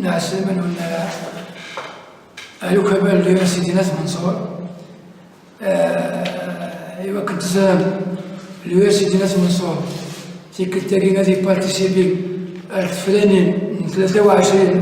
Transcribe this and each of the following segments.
نعسلمن ولا أهلو كبال لي سيدي ناس منصور إيوا كنت زام لي ناس منصور تيكلتاكي غادي بارتيسيبي الفلانين 23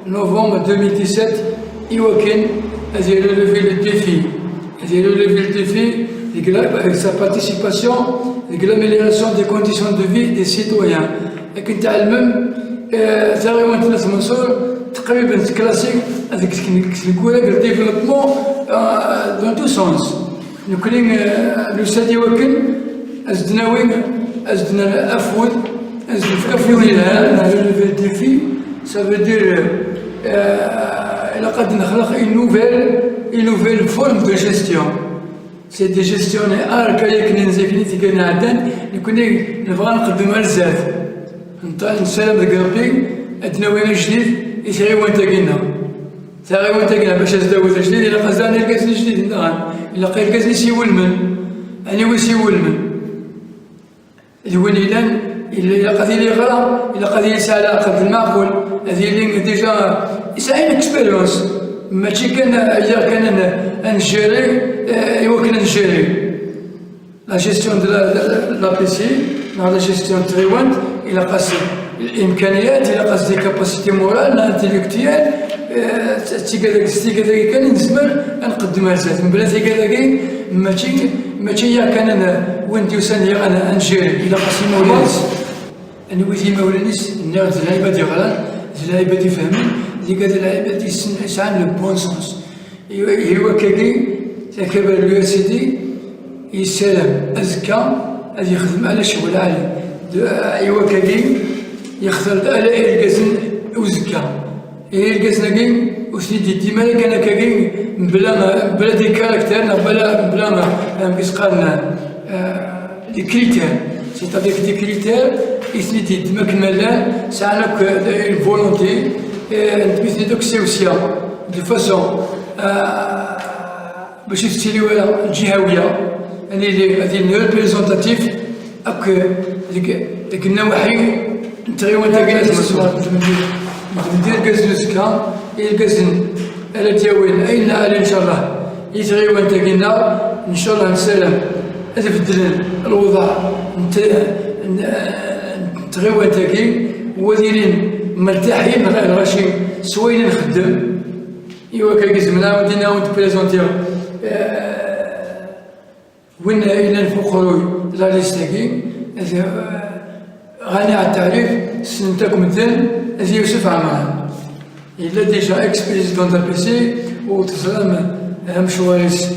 نوفمبر 2017 إيوا كان غادي ريلوفي لو ديفي avec sa participation avec l'amélioration des conditions de vie des citoyens. كنت علمم تقريبا ناس منصور تقريبا كلاسيك هذاك نقول لك ديفلوبمون دون تو سونس نكلين الاستاذ يوكل ازدنا وين ازدنا افود ازدنا في افود لها ديفي سا فو دير الى قد نخلق une nouvelle forme de gestion. C'est des gestionnaires كاين زي كاين عندنا نكوني نبغى نقدمها للزاد نسلم ذاك ربي اتناوينا جديد يسري وانت قلنا باش ازداوز جديد الا قزاني الكاسني جديد الا قال الكاسني سيولمن اني ويسيولمن الوين الا قضي لي غرا الا قضي لي ساعه قد المعقول هذه اللي ديجا يسعين اكسبيريونس ماشي كان نجيري ايوا كنا نجيري لا جيستيون دو لا بي سي لا جيستيون تريوانت الى قاس الامكانيات الى قاس دي كاباسيتي مورال انتيليكتيال تيكا كان نزمر نقدمها لزاف من بلا تيكا ماشي كان وين ديوساني انا نجيري الى قاس مولانس انا ويتي مولانيس نيرد اللعيبه دي غلان اللعيبه دي فهمين اللي قاد اللعيبه دي يسعان لو بون سونس ايوا كاكي تكبر اليو اس دي يسلم ازكى غادي يخدم على شغل عالي ايوا كاكي يختار على الكازن وزكى الكازن وسيدي ديما كان كاكي بلا دي كاركتير بلا ما كيسقالنا دي كريتير سيتادير دي كريتير يسنيتي ديما كمالان ساعنا اون فولونتي نتمثل دوك السيوسيا دو فاسون باش يستيليو الجهويه يعني اللي ريبريزونتاتيف ديك النواحي تقريبا تاكاز ندير كازنوسكا الكازن على دياوين اين على ان شاء الله يتغيوا تاكينا ان شاء الله نسلم تبدل الوضع نتغيوا تاكي وديرين مرتاحين غير راشين سوين نخدم ايوا كيزمنا ودينا ونتبريزونتيو وين الى الفقروي لا ليستاكي غني على التعريف سنتك مثل هذه يوسف عمران إلا ديجا اكس بريزيدون دا بي سي وتسلم مشواريس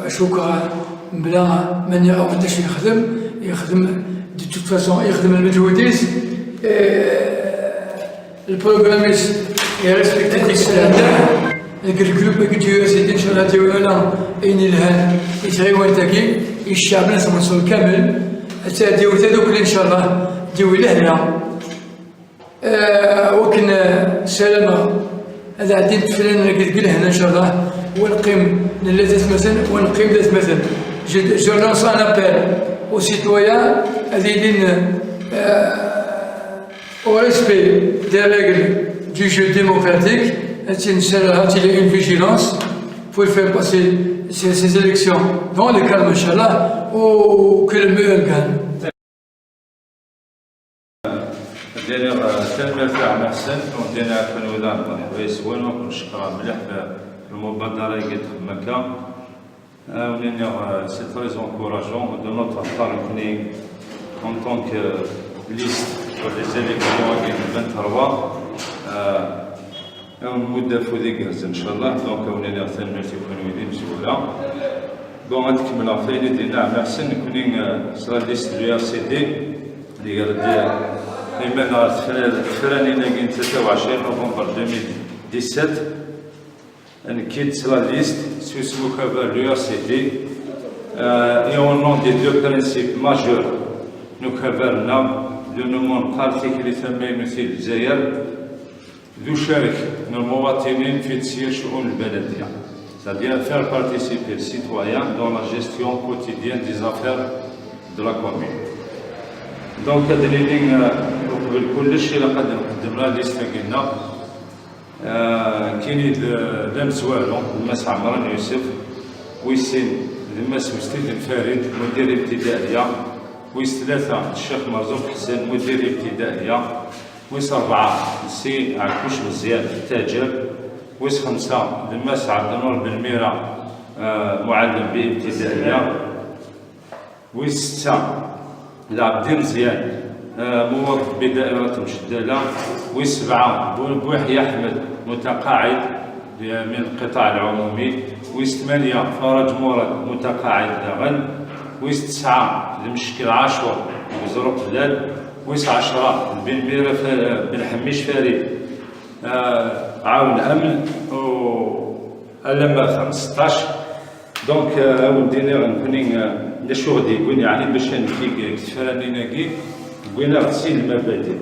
شكرا بلا من يعرفش يخدم دي توت فاسون يخدم المجهوديس البروغراميس يريسبكتي ديك الساعه الجروب كيديروا سيدي ان شاء الله ديولا اين الهان يسريو تاكي الشعب ناس منصور كامل حتى ديو دوك ان شاء الله ديو لهنا وكنا سلامه هذا عدين فلان قلت هنا ان شاء الله ونقيم للذات مثلا ونقيم ذات مثلا جو لونس ان ابل او سيتويان هذين au respect des règles du jeu démocratique, il y a une vigilance pour faire passer ces élections dans le calme, Inch'Allah, ou que le meilleur gagne. داير كلمة تاع محسن ودينا كنوضع رئيس وين ونشكرها مليح بالمبادرة اللي قد مكة ونينا سي تريز انكوراجون دو نوتر بار كوني en tant que liste pour les élections en 2023 ونمد فوديكاز ان شاء الله دونك ونينا ثاني تيكون ويدين بسهولة دونك تكمل فين دينا محسن كوني سلا ليست دو ار سي دي اللي غادي إيمان الفرانينا كين 23 نوفمبر 2017 نكيد la liste sur ce que l'URCD et au nom des deux principes majeurs nous كبرنا لنمون بارتيكلي ثمين مثل الجزائر يشارك المواطنين في تسيير شؤون البلدية c'est-à-dire faire participer le citoyen dans la gestion quotidienne des affaires de la commune. Donc هذا اللي قبل كل شيء لقد نقدم لها ليستا قلنا كاين لمس والو المس عمران يوسف ويسين المس مستيد الفارد مدير ابتدائيه ويس ثلاثه الشيخ مرزوق حسن مدير ابتدائيه ويس اربعه السي عكوش مزيان التاجر ويس خمسه المس عبد النور بن ميره معلم بابتدائيه ويس سته العبدين مزيان موظف بدائرة مشدلة وسبعة بويحيى أحمد متقاعد من القطاع العمومي وثمانية فرج مراد متقاعد داغن وتسعة المشكل عاشور وزروق بلاد وعشرة بن ميرة بن حميش فريد عاون أمن ألما 15 دونك ودينا غنكوني لشو غادي يقول يعني باش نكي كتفراني ناكي قلنا غسيل المبادئ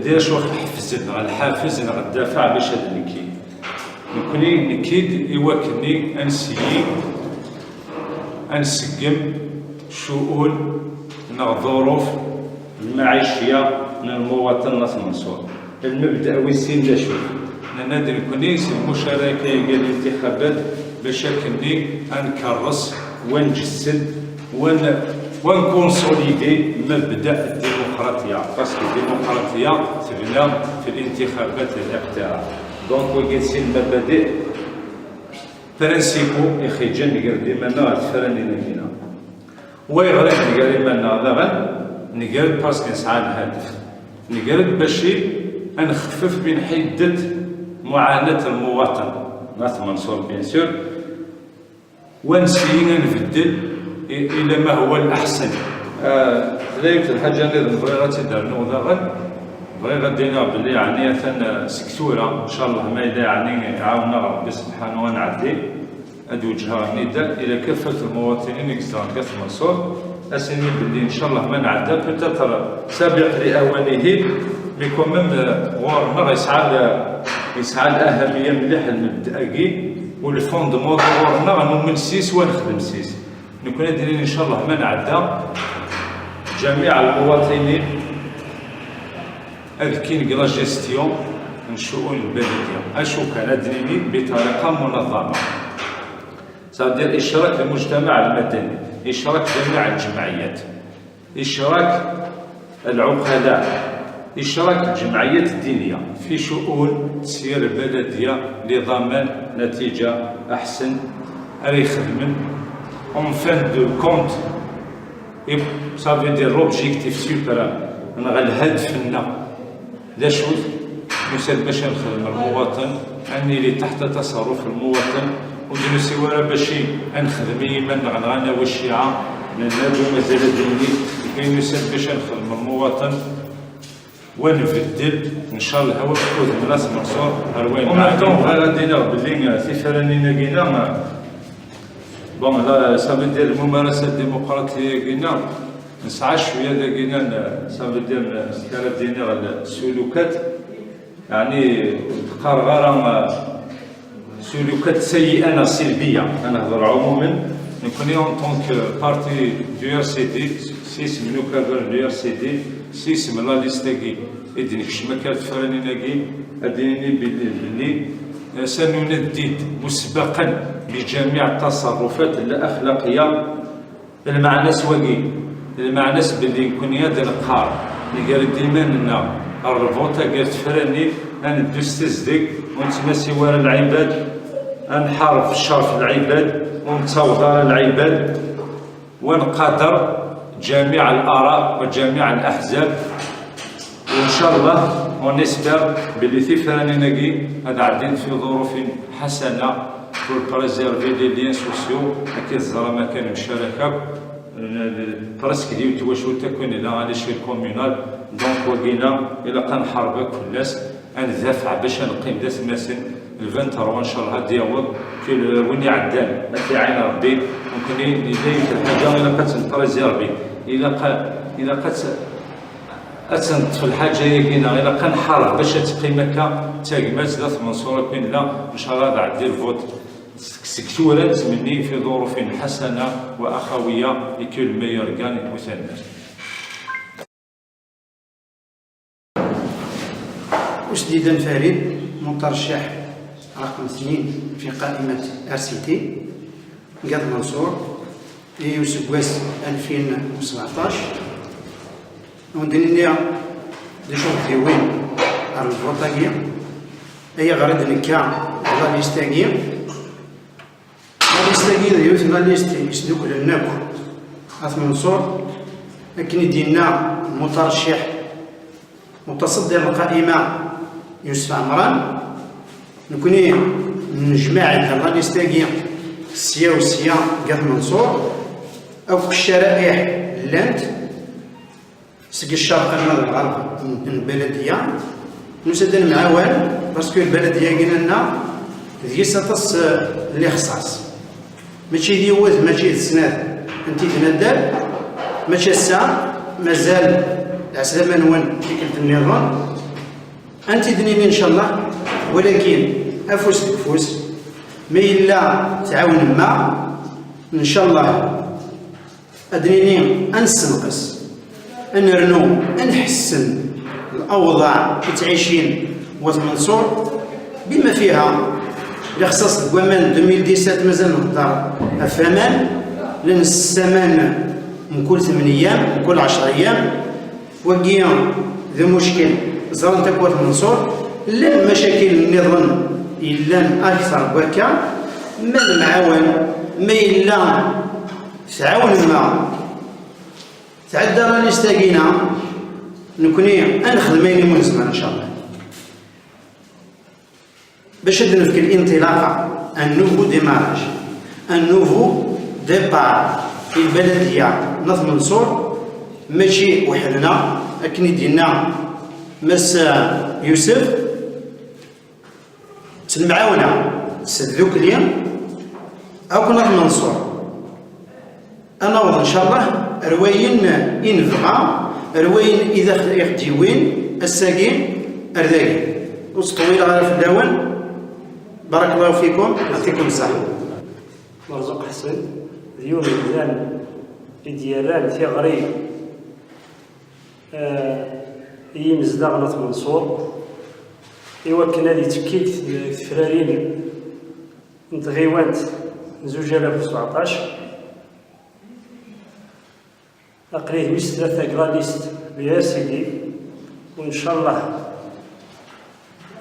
دير شو حفزنا الحافز غدافع باش هاد نكيد نكوني نكيد يوكلني انسيي انسقم شؤون الظروف المعيشيه من المواطن المنصور المبدا ويسين لا شوف نادر نكوني المشاركه ديال الانتخابات باش كني نكرس ونجسد ونكونسوليدي مبدا الديمقراطيه باسكو الديمقراطيه تبنى في الانتخابات الاقتراع دونك وكيتسي المبادئ برانسيبو يخرج نقر ديما الفراني نكينا ويغرق نقر ديما داغن نقر باسكو نسعى الهدف نقر باش نخفف من حده معاناه المواطن ناس منصور بيان سور ونسينا نبدل الى ما هو الاحسن. ثلاثه الحاجه اللي نبغي غتدار نوضا بغي غدينا بلي يعني سكتوره ان شاء الله ما اذا يعني يعاوننا ربي سبحانه ونعدي هاد وجهها نداء الى كافه المواطنين اكسترا كاس منصور اسني بلي ان شاء الله ما نعدى بتاتر سابق لاوانه مي كوميم غورنا يسعى الاهميه مليح المبدأ والفوندمون غورنا غنومن سيس ونخدم سيس نكون دايرين ان شاء الله ما نعدى جميع المواطنين كاين كلا جيستيون من شؤون البلديه اشو كان ديني بطريقه منظمه صادر اشراك المجتمع المدني اشراك جميع الجمعيات اشراك العقلاء اشراك الجمعيات الدينيه في شؤون تسيير البلديه لضمان نتيجه احسن راه يخدم en fin de compte et ça veut dire l'objectif suprême الهدف لنا لا شوف نسال باش نخدم المواطن اني اللي تحت تصرف المواطن ودرسي ورا باش نخدم يما نغنى والشيعه نادو مازال ديني كاين نسال باش نخدم المواطن ونبدل ان شاء الله هو خذ الناس منصور اروين معاهم غادينا باللي في فرانينا كينا بون لا سافي دير الممارسه الديمقراطيه كينا نسعى شويه كينا سافي دير الكلام ديالنا السلوكات يعني قرغره سلوكات سيئه سلبيه انا نهضر عموما نكوني اون طونك بارتي دو ار سي دي سيس منو كابر دو ار سي دي سيس من لا ليستاكي ادني كشما كانت فرانيناكي اديني باللي سنندد مسبقا بجميع التصرفات الاخلاقيه المعنى سواقي المعنى باللي نكون يد القار اللي قال ديما لنا الرفوطه قالت فراني انا دوستزدك ونتمسي ورا العباد نحارب في الشر في العباد ونتصوت على العباد ونقدر جميع الاراء وجميع الاحزاب وان شاء الله ونسبر باللي في فرانيناكي هذا عادين في ظروف حسنه pour préserver les liens sociaux اكيد الزرا ما كان مشاركه برسك ديال تواشو تكون هنا غادي شي كومونال دونك وكينا الا كنحاربك فلاس غندافع باش نقيم داس المسن الفانتر ان شاء الله ديالو في وين عدان في عين ربي ممكن يدير الحاجه الا كتنطرزي ربي الا في الحاجه هي كاينه الا كنحارب باش تقيم هكا تاقمات ذات منصوره كاين لا ان شاء الله غادي دير فوت سكتورات مني في ظروف حسنه واخويه يكون الميور كان المثنى. أسديدا فريد مترشح رقم 2 في قائمة RCT قاد منصور يوسف واس 2017 ودنيا دي شوف ديوين على الفوطاقية أي غريد نكا على ليستاقية ليستاقية يوث ليست يسدوك للناكو عث منصور لكن دينا مترشح متصدر القائمة يوسف عمران نكوني من جماعة الله ليستاقية السيا والسيا قاد منصور أو في الشرائح لانت سقي الشرق الغرب من البلدية نسدن معاون باسكو البلدية قلنا لنا ذي سطس اللي خصاص ماشي ديوث ماشي السناد انتي تندل ماشي الساعة مازال العسلامة نوان كيكلت النظام انتي دنيني ان شاء الله ولكن افوس تكفوس ما إلا تعاون ما ان شاء الله ادريني انسنقص انرنو انحسن الاوضاع كتعيشين واد منصور بما فيها لخصاص الكوامان 2017 مازال نهضر افامان لان السمان من كل 8 ايام من كل 10 ايام وكيا ذو مشكل زران تكوات منصور لن مشاكل النظام إلا أكثر وكا ما المعاون ما إلا تعاون ما تعدى راني استاقينا نكوني أنخدمين من زمان إن شاء الله باش نفك الانطلاقة النوفو ديماراج النوفو ديبار في البلدية نظم منصور ماشي وحدنا لكن دينا مس يوسف المعاونة سدوك اليوم أو كنا منصور أنا وضع إن شاء الله رواين ينفع رواين إذا يخديوين الساقين أرداقين وسطويل غير في الدوان بارك الله فيكم يعطيكم الصحة. مرزوق حسن اليوم ميزان ديالان ثغري يمزدغ منصور إوا كنا لي تكيت فرارين نتغيوانت 2017 أقريه ويس 3 كراليست بيا سيدي وإن شاء الله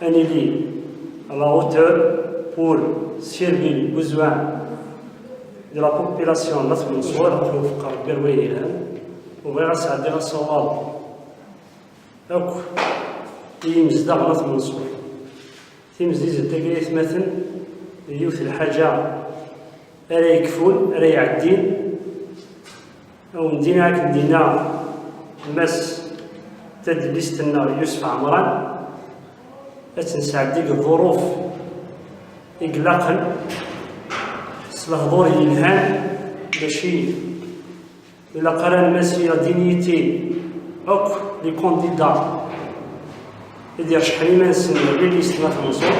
أني لي على hauteur pour servir les besoins de la population نصف منصور وفقر قرويها وبغا سعدي الصواب أوك يمزدغ نصف منصور تيمزيز التقريث مثل يوث الحاجة ألا يكفون ألا يعدين أو ندينا كندينا مس تدليستنا يوسف عمران أتنساعد ديك الظروف إقلاقا الهضور يلهان ماشي إلا قران ماشي لا دينيتي أوك لي كونديدا يدير شحال ما نسن لي ليست ما تنصور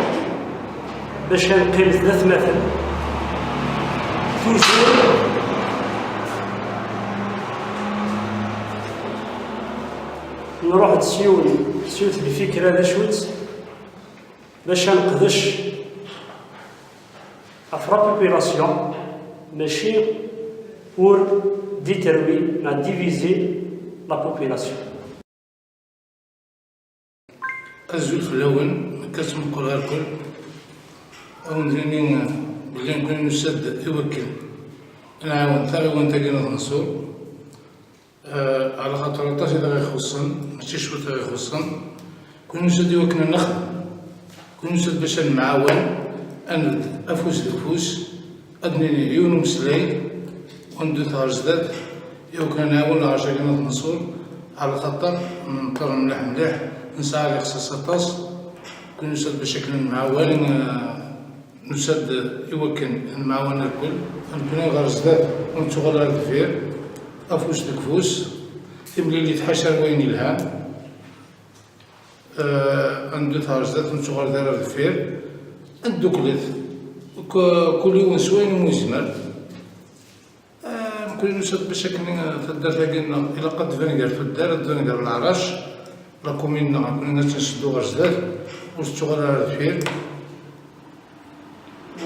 باش نقيم 3 مثل توجور نروح تسيوت الفكرة هذا شوت باش نقدش افرا بوبيلاسيون ماشي pour déterminer la diviser la population. الزول في الأول كاسم القرى الكل أو ندريني بلي نكون نسد يوكل نعاون تاعو تاقينا منصور على خاطر طاش إذا غيخصن ماشي شوط غيخصن كون نسد يوكلنا نخدم كون نسد باش نعاون أند أفوس دفوس أدنيني يونو مسلاي وندو تهار جداد يو كان نعاون عشان منصور على خاطر نضطر مليح نسعى لخصاص طاس كون نسد بشكل معاون نسد يمكن المعاون الكل نكون غير زداد ونتغل الدفير افوس دكفوس تملي اللي تحشر وين يلهان عنده تهرجدات ونتغل دار الدفير ندوكلت كل يوم سوين ومزمر كل نسد بشكل تدار تاقينا إلا قد فنقر في الدار فنقر العراش راكم منا كنا تنسدو غرزدات ونشتغل على الفير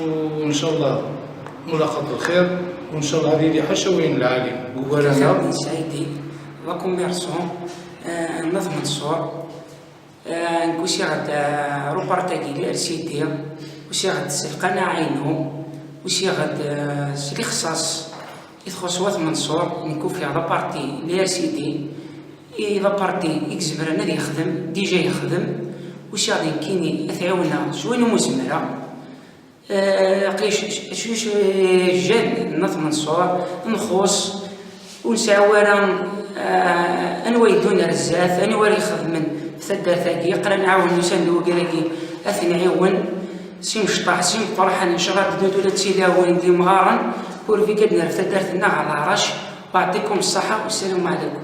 وإن شاء الله ملاقاة الخير وإن شاء الله هذه اللي حشوين العالي قوانا سعيدي راكم ميرسون نظم الصور نكوشي غاد روبارتاكي لأرسيدي وشي غاد سلقنا عينو وشي غاد سلي خصاص يتخص وث منصور نكون فيها لابارتي لأرسيدي لابارتي إكزبرا نادي يخدم ديجا يخدم وشي غادي كيني أثعونا شوينو مزمرة قليش شوش جاد نظم منصور نخص ونساورا أنوا يدون رزاف أنوا يخدمن ثدا ثاقي يقرا نعاون نساندو كراكي أثنعيون سيم شطاح سيم فرحان إن شاء الله تدودو لتسيداون دي مغارا ورفيقاتنا في دارتنا على عرش ويعطيكم الصحة والسلام عليكم.